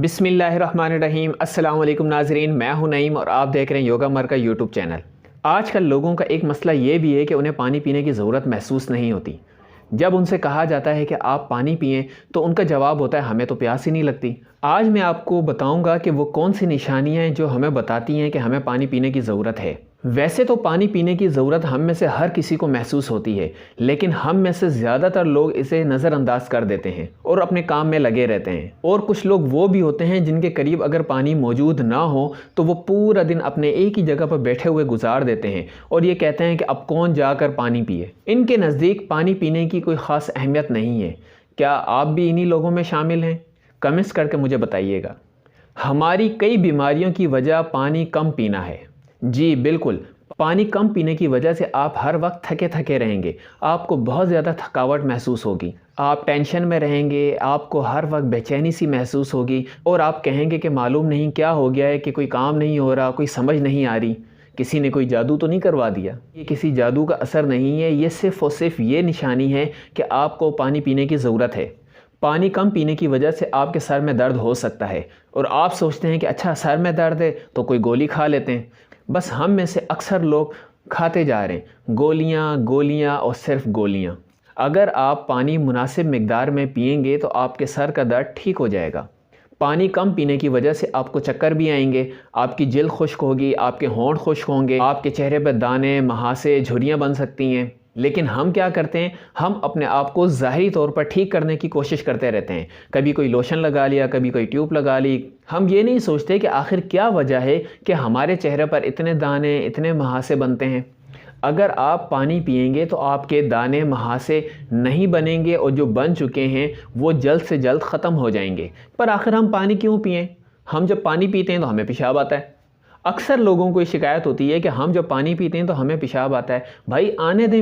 بسم اللہ الرحمن الرحیم۔ السلام علیکم ناظرین، میں ہوں نعیم اور آپ دیکھ رہے ہیں یوگا مرکز یوٹیوب چینل۔ آج کل لوگوں کا ایک مسئلہ یہ بھی ہے کہ انہیں پانی پینے کی ضرورت محسوس نہیں ہوتی۔ جب ان سے کہا جاتا ہے کہ آپ پانی پئیں تو ان کا جواب ہوتا ہے ہمیں تو پیاس ہی نہیں لگتی۔ آج میں آپ کو بتاؤں گا کہ وہ کون سی نشانیاں ہیں جو ہمیں بتاتی ہیں کہ ہمیں پانی پینے کی ضرورت ہے۔ ویسے تو پانی پینے کی ضرورت ہم میں سے ہر کسی کو محسوس ہوتی ہے، لیکن ہم میں سے زیادہ تر لوگ اسے نظر انداز کر دیتے ہیں اور اپنے کام میں لگے رہتے ہیں۔ اور کچھ لوگ وہ بھی ہوتے ہیں جن کے قریب اگر پانی موجود نہ ہو تو وہ پورا دن اپنے ایک ہی جگہ پر بیٹھے ہوئے گزار دیتے ہیں اور یہ کہتے ہیں کہ اب کون جا کر پانی پیے۔ ان کے نزدیک پانی پینے کی کوئی خاص اہمیت نہیں ہے۔ کیا آپ بھی انہی لوگوں میں شامل ہیں؟ کمنٹس کر کے مجھے بتائیے گا۔ ہماری کئی بیماریوں کی وجہ پانی کم پینا ہے۔ جی بالکل، پانی کم پینے کی وجہ سے آپ ہر وقت تھکے تھکے رہیں گے، آپ کو بہت زیادہ تھکاوٹ محسوس ہوگی، آپ ٹینشن میں رہیں گے، آپ کو ہر وقت بے چینی سی محسوس ہوگی اور آپ کہیں گے کہ معلوم نہیں کیا ہو گیا ہے کہ کوئی کام نہیں ہو رہا، کوئی سمجھ نہیں آ رہی، کسی نے کوئی جادو تو نہیں کروا دیا۔ یہ کسی جادو کا اثر نہیں ہے، یہ صرف اور صرف یہ نشانی ہے کہ آپ کو پانی پینے کی ضرورت ہے۔ پانی کم پینے کی وجہ سے آپ کے سر میں درد ہو سکتا ہے اور آپ سوچتے ہیں کہ اچھا سر میں درد ہے تو کوئی گولی کھا لیتے ہیں۔ بس ہم میں سے اکثر لوگ کھاتے جا رہے ہیں گولیاں اور صرف گولیاں۔ اگر آپ پانی مناسب مقدار میں پئیں گے تو آپ کے سر کا درد ٹھیک ہو جائے گا۔ پانی کم پینے کی وجہ سے آپ کو چکر بھی آئیں گے، آپ کی جلد خشک ہوگی، آپ کے ہونٹ خشک ہوں گے، آپ کے چہرے پر دانے، مہاسے، جھریاں بن سکتی ہیں۔ لیکن ہم کیا کرتے ہیں؟ ہم اپنے آپ کو ظاہری طور پر ٹھیک کرنے کی کوشش کرتے رہتے ہیں۔ کبھی کوئی لوشن لگا لیا، کبھی کوئی ٹیوب لگا لی۔ ہم یہ نہیں سوچتے کہ آخر کیا وجہ ہے کہ ہمارے چہرے پر اتنے دانے، اتنے مہاسے بنتے ہیں۔ اگر آپ پانی پئیں گے تو آپ کے دانے، مہاسے نہیں بنیں گے اور جو بن چکے ہیں وہ جلد سے جلد ختم ہو جائیں گے۔ پر آخر ہم پانی کیوں پئیں؟ ہم جب پانی پیتے ہیں تو ہمیں پیشاب آتا ہے۔ اکثر لوگوں کو یہ شکایت ہوتی ہے کہ ہم جب پانی پیتے ہیں تو ہمیں پیشاب آتا ہے۔ بھائی آنے دیں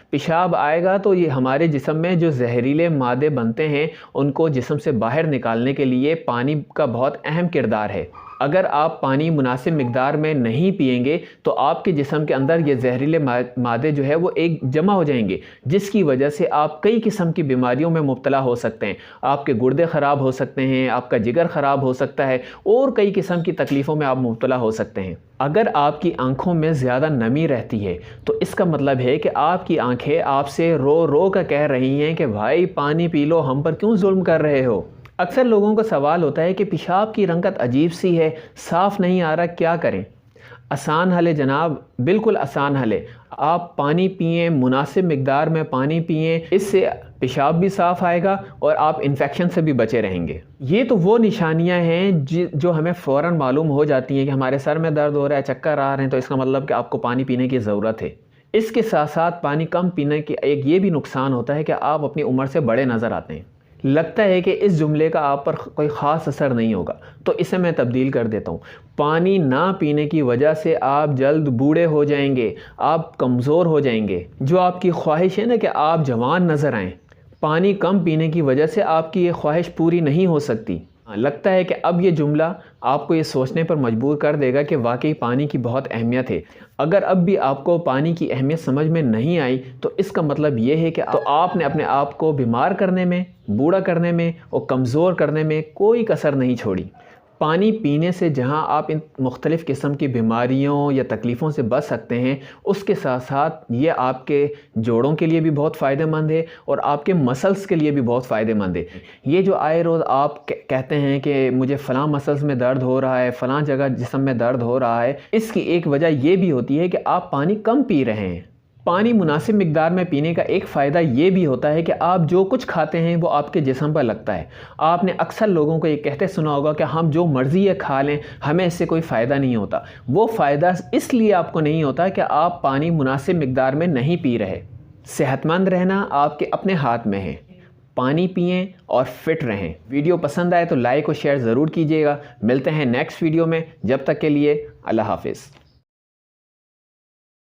پیشاب آئے گا تو یہ ہمارے جسم میں جو زہریلے مادے بنتے ہیں ان کو جسم سے باہر نکالنے کے لیے پانی کا بہت اہم کردار ہے۔ اگر آپ پانی مناسب مقدار میں نہیں پئیں گے تو آپ کے جسم کے اندر یہ زہریلے مادے جو ہے وہ ایک جمع ہو جائیں گے، جس کی وجہ سے آپ کئی قسم کی بیماریوں میں مبتلا ہو سکتے ہیں۔ آپ کے گردے خراب ہو سکتے ہیں، آپ کا جگر خراب ہو سکتا ہے اور کئی قسم کی تکلیفوں میں آپ مبتلا ہو سکتے ہیں۔ اگر آپ کی آنکھوں میں زیادہ نمی رہتی ہے تو اس کا مطلب ہے کہ آپ کی آنکھیں آپ سے رو رو کر کہہ رہی ہیں کہ بھائی پانی پی لو، ہم پر کیوں ظلم کر رہے ہو؟ اکثر لوگوں کا سوال ہوتا ہے کہ پیشاب کی رنگت عجیب سی ہے، صاف نہیں آ رہا، کیا کریں؟ آسان حل ہے جناب، بالکل آسان حل ہے۔ آپ پانی پئیں، مناسب مقدار میں پانی پئیں، اس سے پیشاب بھی صاف آئے گا اور آپ انفیکشن سے بھی بچے رہیں گے۔ یہ تو وہ نشانیاں ہیں جو ہمیں فوراً معلوم ہو جاتی ہیں کہ ہمارے سر میں درد ہو رہا ہے، چکر آ رہے ہیں، تو اس کا مطلب کہ آپ کو پانی پینے کی ضرورت ہے۔ اس کے ساتھ ساتھ پانی کم پینے کی ایک یہ بھی نقصان ہوتا ہے کہ آپ اپنی عمر سے بڑے نظر آتے ہیں۔ لگتا ہے کہ اس جملے کا آپ پر کوئی خاص اثر نہیں ہوگا، تو اسے میں تبدیل کر دیتا ہوں۔ پانی نہ پینے کی وجہ سے آپ جلد بوڑھے ہو جائیں گے، آپ کمزور ہو جائیں گے۔ جو آپ کی خواہش ہے نا کہ آپ جوان نظر آئیں، پانی کم پینے کی وجہ سے آپ کی یہ خواہش پوری نہیں ہو سکتی۔ لگتا ہے کہ اب یہ جملہ آپ کو یہ سوچنے پر مجبور کر دے گا کہ واقعی پانی کی بہت اہمیت ہے۔ اگر اب بھی آپ کو پانی کی اہمیت سمجھ میں نہیں آئی تو اس کا مطلب یہ ہے کہ آپ نے اپنے آپ کو بیمار کرنے میں، بوڑھا کرنے میں اور کمزور کرنے میں کوئی کسر نہیں چھوڑی۔ پانی پینے سے جہاں آپ ان مختلف قسم کی بیماریوں یا تکلیفوں سے بچ سکتے ہیں، اس کے ساتھ ساتھ یہ آپ کے جوڑوں کے لیے بھی بہت فائدہ مند ہے اور آپ کے مسلز کے لیے بھی بہت فائدہ مند ہے۔ یہ جو آئے روز آپ کہتے ہیں کہ مجھے فلاں مسلز میں درد ہو رہا ہے، فلاں جگہ جسم میں درد ہو رہا ہے، اس کی ایک وجہ یہ بھی ہوتی ہے کہ آپ پانی کم پی رہے ہیں۔ پانی مناسب مقدار میں پینے کا ایک فائدہ یہ بھی ہوتا ہے کہ آپ جو کچھ کھاتے ہیں وہ آپ کے جسم پر لگتا ہے۔ آپ نے اکثر لوگوں کو یہ کہتے سنا ہوگا کہ ہم جو مرضی ہے کھا لیں، ہمیں اس سے کوئی فائدہ نہیں ہوتا۔ وہ فائدہ اس لیے آپ کو نہیں ہوتا کہ آپ پانی مناسب مقدار میں نہیں پی رہے۔ صحت مند رہنا آپ کے اپنے ہاتھ میں ہے۔ پانی پئیں اور فٹ رہیں۔ ویڈیو پسند آئے تو لائک اور شیئر ضرور کیجیے گا۔ ملتے ہیں نیکسٹ ویڈیو میں، جب تک کے لیے اللہ حافظ۔